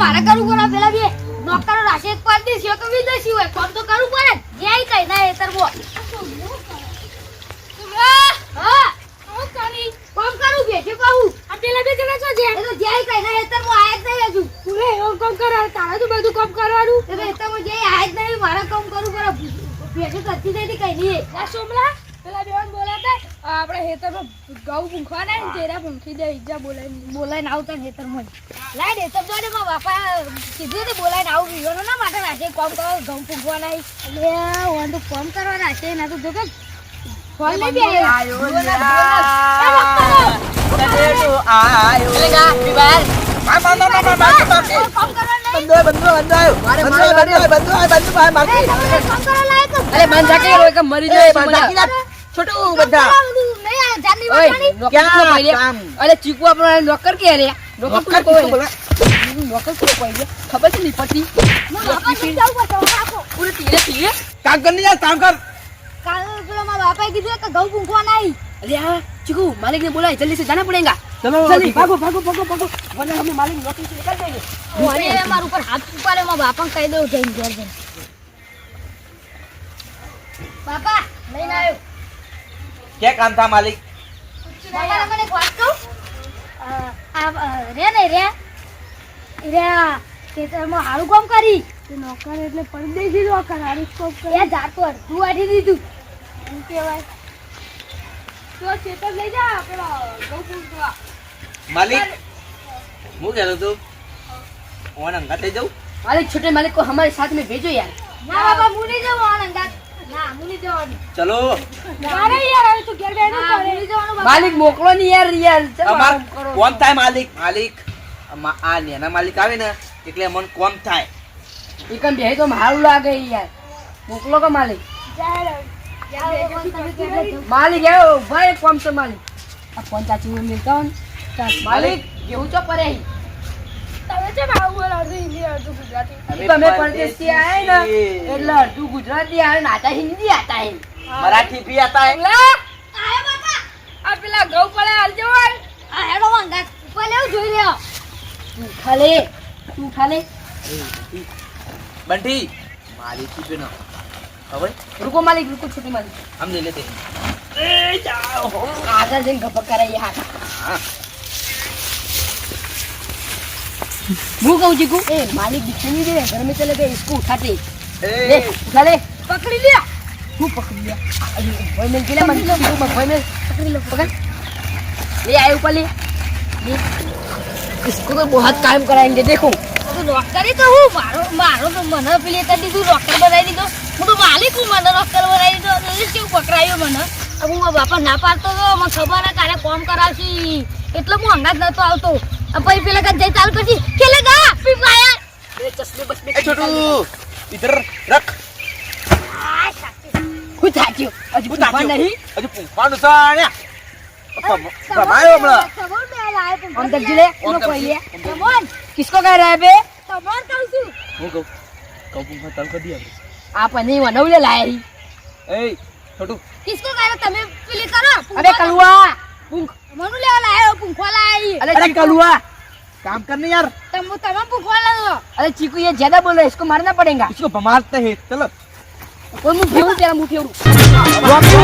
મારે કરવું પડે પેલા બે નોકરો રાશે એક પરદેશી કે વિદેશી હોય કોમ તો કરવું પડે જેય કઈ ના એતરબો હા કોમ કરી કોમ કરું બેઠે કહું આ પેલા બે જણા છો છે એ તો જેય કઈ ના એતરબો આયા જ નહીં હજુ તુલે એવો કોમ કરા તારે તો બધું કોમ કરવાનું એ એતરબો જેય આયા જ નહીં મારે કોમ કરવું પડે બેઠે કરતી નથી કઈ નહીં આ સોમલા પેલા બેન બોલાતા આપણે હેતરમાં ગૌ ભૂંખવાના ને તેરા ભૂંખી દે ઈજા બોલાઈને આવતા હેતરમાં લાઈ દે તબ જોડે માં બાપા કીધું ને બોલાઈને આવું બીવાનો ના માટે રાશે કોમ કરો ગૌ ભૂંખવાના એટલે ઓન તો કોમ કરવા રાશે ના તો જો કે ફોન લઈ બે આયો આયો લેગા બીબાર કોમ કરવા બંધો મારે મારે કોમ કરવા લાયક અરે બંધા કે રોય કે મરી જાય બંધા छोटू बंदा नहीं आ जानी वाली क्या अरे चीकू अपना नौकर के रे नौकर को बोला नौकर को पहिले खबर से नहीं पड़ती पापा जाओ बताओ आपको पूरे तीरे तीरे काम करने जा काम कर बोला मां बापा कीधु कि गौ भूखवा नहीं अरे हां चीकू मालिक ने बोला जल्दी से जाना पड़ेगा चलो जल्दी भागो वरना हमें मालिक नौकरी से निकाल देंगे अरे हमारे ऊपर हाथ उपाड़े मां बापा कह दो जैन जोर दे पापा नहीं ना आयो क्या काम था मालिक मैंने एक बात कहूं आप रे नहीं रे रे ખેતરમાં હારું કામ કરી તે નોકર એટલે પરદેશી નોકર હારું કામ કરી એ જાતો તું આડી દીધું એમ કહેવાય તો ખેતર લઈ જા પેલો ગૌ પૂંજવા मालिक હું કહેતો તો ઓન અંગા થઈ જાઉં मालिक छोटे मालिक को हमारे साथ में भेजो यार ના બાબા મુની જાવ ઓન અંગા ના મુની જવાનું ચલો મારે યાર હવે તો ઘેર બેઠો કરે મુની જવાનું मालिक मोकलो नहीं यार અમાર કોમ થાય માલિક આ નેના માલિક આવે ને એટલે મન કોમ થાય इकन भेज तो हारू लागे यार मोकलो का मालिक मालिक है भाई कौन से मालिक अब कौन चाची में मिलता हूं मालिक गेहूं तो परे ही તમે છે ભાવ બોલો હિન્દી અડધું ગુજરાતી તમે પરદેશ થી આए ना એટલે અડધું ગુજરાતી આવે ને આતા હિન્દી આતા है मराठी भी आता है આય બાપા આ પેલા ગૌ પડે હાલ જવાય આ હેડો વાંગા ઉપર લેવ જોઈ લ્યો तू उठा ले बंटी मालिक की बिना खबर रुको मालिक रुको छोटे मालिक हम ले लेते हैं आधा दिन गपक कर रही है वो कहूँ जी को ए मालिक दिखाई नहीं दे रहे घर में चले गए इसको उठाते ले उठा ले પકડી લ્યો तू पकड़ लिया अरे भाई मिल गया मन भाई में पकड़ लो पकड़ ले आए ऊपर ले इसको तो बहुत काम कराएंगे देखो તો ડોક્ટરે કહું મારો તો મને પેલી કરી દીધું ડોક્ટર બનાવી દીધો હું તો માલિક હું મને ડોક્ટર બનાવી દીધો કેવું પકડાયું મને હવે હું બાપા ના પાડતો તો મને ખબર ને કાલે કોમ કરાવશી એટલે હું હંગાત નતો આવતો પછી પેલા કઈ જઈ ચાલુ કરશી ખેલે ગા પીપાયા मेरे चश्मे बस में ए छोटू इधर रख खुद हाथियो अजी હું तूफान તાક્યો. नहीं હજુ પૂંખવાનું છે આણ્યા ભમાયો હમણાં अंदर जिले ઓમ नो कोई કરશી, है ઓમ કરશી. किसको कह रहा है बे હું કહું પૂંખા તલ કરી દે आप नहीं वनौले लाए ही એ છોટુ કિસકો કહે તમે પેલી કરો अबे कलुआ पुंख મનુ લેવા લાયો પૂંખવા લાવી अरे अरे चीकू कलुआ काम करने यार તમે પૂંખવા લાવો अरे चीकू ये ज्यादा बोल रहा है इसको मारना पड़ेगा इसको भमाते हैं चलो कोई मुंह फेरू तेरा मुंह फेरू रोमियो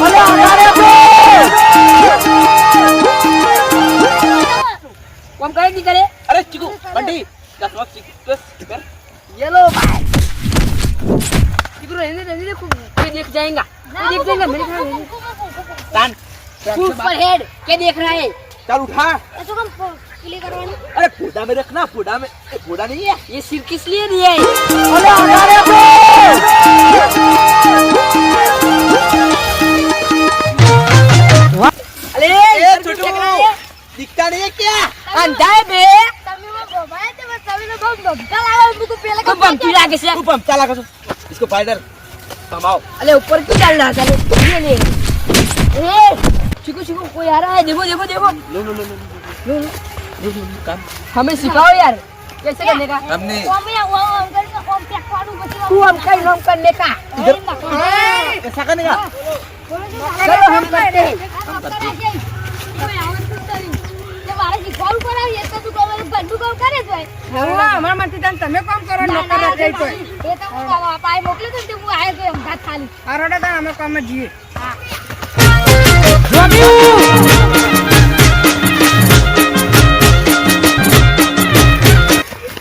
अरे अरे बे कौन करे नहीं करे अरे चिकू बंटी दस वक्त चिकू कर ये लो भाई चीकू रहने दे कोई देख जाएगा कोई देख जाएगा मेरे ख्याल में तान फुल पर हेड क्या देख रहा है चल उठा તો કેમ પેલી કરવાની अरे फोड़ा में रखना फोड़ा में फोड़ा नहीं है ये सिर किस लिए दिया है अरे अरे बे अरे ए छोटू दिखता नहीं है क्या अंधा है बे તમે માં બોબાય તે તમે નો બમ બગડા લાવો મુકો પેલા तो बमती लागे से तू पंप चला कर इसको फाइडर भमाओ अरे ऊपर क्यों डाल रहा था ये ले ए चिकू चिकू कोई आ रहा है देखो देखो देखो लो लो लो लो लो काम हमें सिखाओ यार कैसे करने का हमने કોમે ઓમ કરીને ઓમ ફેંકવાનું પછી तू हम कहीं हम करने का ऐसा करने का चलो हम करते हैं મારે શીખવાનું પડાવી એ તો તું કહે ગંદુ કામ કરે છે હવે અમારા માટે તમે કામ કરો નોકર રાખે તો એ તો હું પાય મોકલી દઉં તો હું આયો તો એમ ખાલી આ રોડે તો અમે કામ જઈએ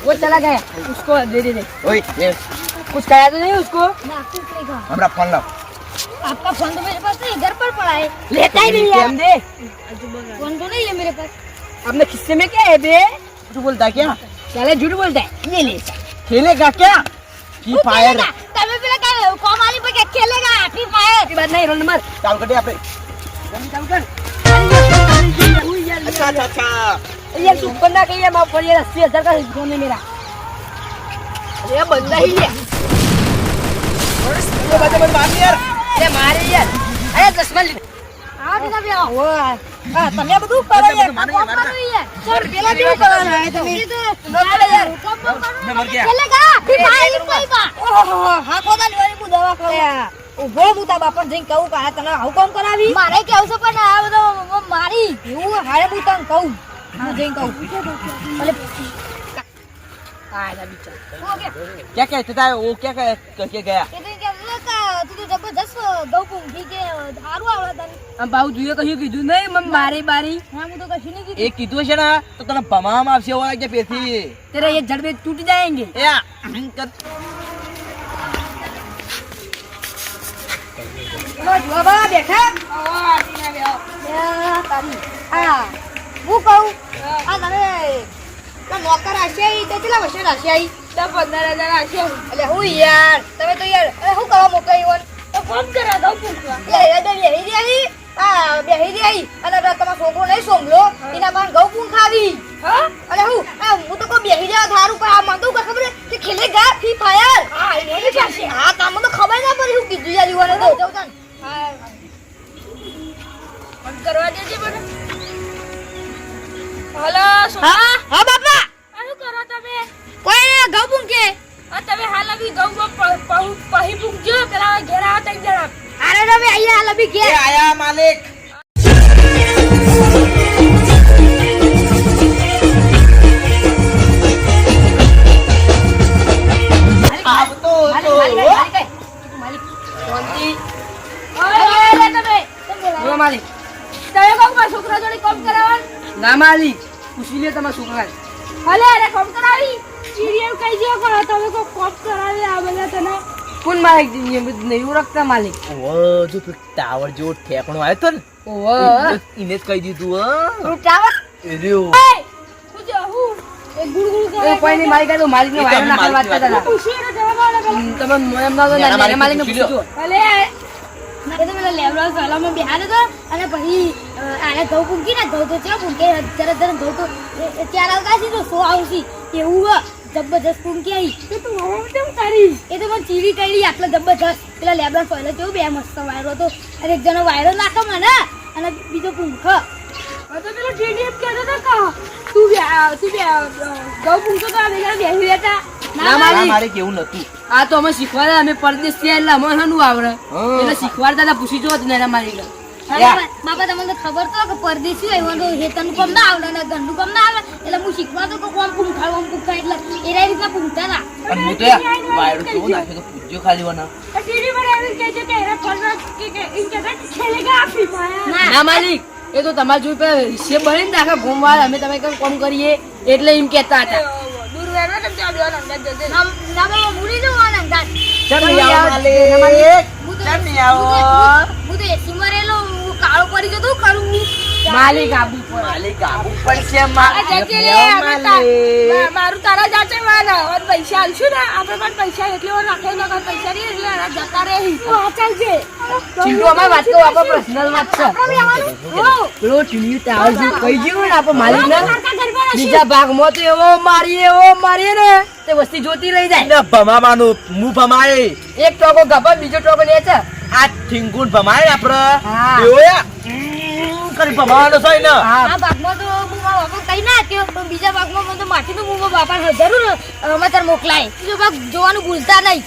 वो चला गया उसको दे दे ઓય લે कुछ खाया तो नहीं उसको ना कुछ नहीं कहा હમણાં ફોન લાવ आपका फोन तो मेरे पास नहीं घर पर पड़ा है लेता ही नहीं है हम दे फोन तो नहीं है मेरे पास अपने किस्से में क्या है बे तू बोलता क्या साले झूठ बोलता है ले ले खेलेगा क्या फ्री फायर તમે પેલા કાય કોમાલી પર કે ખેલેગા ફ્રી ફાયર की बात नहीं रोल नंबर ચાલ કરી આપણે चालू कर અચ્છા અચ્છા અચ્છા ये सुपर ना कहिए माफ करिए 80,000 का फोन है मेरा अरे बंदा ही है તો બાજુ મને માર યાર अरे मारे यार अरे चश्मा ले આ દીના બે આવો वो हां તમે બધું કરો યાર કોમ કરું યાર સર પેલા કેવું કરવાનું है તમે નોકર યાર કોમ मैं मर કરું गया। ખેલેગા ફ્રી ફાયર કોઈ બા ઓહો હા કોદા લેવાની હું દવા કર્યા ઉભો હું તા બાપા જઈને કહું કે આ તને આવું કામ કરાવી મારે કેવું છે પણ આ બધો મારી એવું હારે હું તને કહું હું જઈને કહું અલે આ જા બીચા ઓકે क्या कहते था वो क्या कह गया એટલે કે તું તો જબરદસ્ત ગૌ પૂંખી કે હારું આવડે તને આમ બાઉ તુએ કહ્યું કીધું નહીં મમ મારી બારી હા હું તો કશું નહીં કીધું એ કીધું છે ને તો તને ભમાવામાં આવશે એવા કે પેથી तेरे ये जड़ में टूट जाएंगे એ लो बाबा बैठा તારી હા હું કહું આ તમે તો નોકર હશે ઈ તો કેટલા વર્ષે હશે ઈ तो 15,000 आशे એટલે હું યાર તમે તો યાર અરે હું કરવા મોકલી વન तो फोन करा दो पूछवा એટલે એ તો બેહી રહી આ બેહી રહી અને તમારો છોકરો નહીં સોમલો એના માં ગૌ પૂંખ ખાવી हां અરે હું તો કોઈ બેહી રહ્યા થારું પર આ મને તો ખબર કે ખેલેગા ફ્રી ફાયર हां ये क्या है હા કામ તો ખબર ના પડી હું કીધું યાર યુવાને તો જાવ તન फोन करवा दीजिए बड़े हेलो હા હા બાપા શું કરો તમે કોઈ ને ગૌ પૂંખ કે તમે હાલ અભી ગૌમાં પહી પૂછજો પેલા ઘેરા આવતા જરા અરે તમે અહીંયા હાલ અભી કે એ આયા માલિક આવતો હતો બોલો માલિક તમે કોક માં છોકરા જોડે કામ કરાવવાનું ના માલિક પૂછી લે તમારા છોકરા ભલે અરે કામ કરાવી ચીરિયલ કઈ જો કરો તમે કોક કામ કરાવી આ બધા તને કોણ માલિક દીની બધું નહીં ઓળખતા માલિક ઓ જો પેલો ટાવર જેવો ઠેકણો આવ્યો તો ને ઓહો એને જ કહી દીધું તું ટાવર એ રહ્યો એ કોઈ નહીં માલિક તો માલિક ને એ તો વાયર નાખવા વાત માલિકને કરતા હતા તમે એમ ના તો ના માલિક ને પૂછજો ભલે એ તો પેલા લેવડા પહેલામાં બેહાડે તો અને પછી આને ઘઉં પૂંકી ને ઘઉં તો ચેવા પૂંકે જરા જરા ઘઉં તો ચાર આવતા છે તો 100 આવશે એવું જબરજસ્ત પૂંકી આવી તો તું હવે કેમ કરી એ તો મને ચીરી કરી આટલો જબરજસ્ત પેલા લેબડા પહેલા કેવું બે મસ્ત વાયરો તો અને એક જણો વાયરો નાખો મને અને બીજો પૂંખ તો પેલો ટીડીએફ કહેતો તો કા તું ગૌ પૂંછો તો અમે બેહી રહેતા ના માલિક મારે કેવું નતું આ તો અમે શીખવાડતા અમે પરદેશ થી એટલે અમે હનું આવડે એટલે શીખવાડતા હતા પૂછી જો ને માલિક બાપા તમને તો ખબર તો કે પરદેશી હોય એમાં તો હેતન કોમ ના આવડે ને ગંડુ કોમ ના આવડે એટલે હું શીખવા તો કોમ પૂંખા એટલે એના રીતના પૂંખતા હતા અને હું તો વાયરો કેવો નાખ્યો તો પૂછજો ખાલી વના ટીડી પર એમ કહે છે કે એના ફરવા કે ઇન્ટરનેટ ખેલેગા ફ્રી ફાયર ના માલિક એ તો તમારે જોઈ પે હિસ્સે બને ને આખા ઘૂમવા અમે તમે કઈ કોમ કરીએ એટલે એમ કહેતા હતા દૂર વેરો તમે ત્યાં બેવાનો અંદાજ જજે ના બાબા મુડી જો આને અંદાજ ચાલ આવો માલિક ચાલ આવો હું તો એસી માં રહેલો કાળો પડી જતો કરું માલિક આબુ પર માલિક આવું પડશે માલિક મારું તારા જાચે વાના ઓર પૈસા આલશું ને આપણે પણ પૈસા એટલે નાખે નકર પૈસા ની એટલે આ જતા રહી ચાલજે ચિંટુ અમાર વાત તો આપો પર્સનલ વાત છે પેલો ચિંટુ ટાવર જે કહી ગયો ને આપો માલિક ને બીજા ભાગમાં તો એવો મારીએ ને તે વસ્તી જોતી રહી જાય ને ભમાવાનું મુ ભમાય એક ટોકો ગપા બીજો ટોકો લે છે આ ઠીંગુન ભમાય આપડે હા. એવો કરી ભમાવાનો છે ને આ ભાગમાં તો હું મારા બાપા કઈ ના આપ્યો પણ બીજા ભાગમાં મને તો માટી તો હું મારા બાપાને જરૂર સમાચાર મોકલાય બીજો ભાગ જોવાનું ભૂલતા નહીં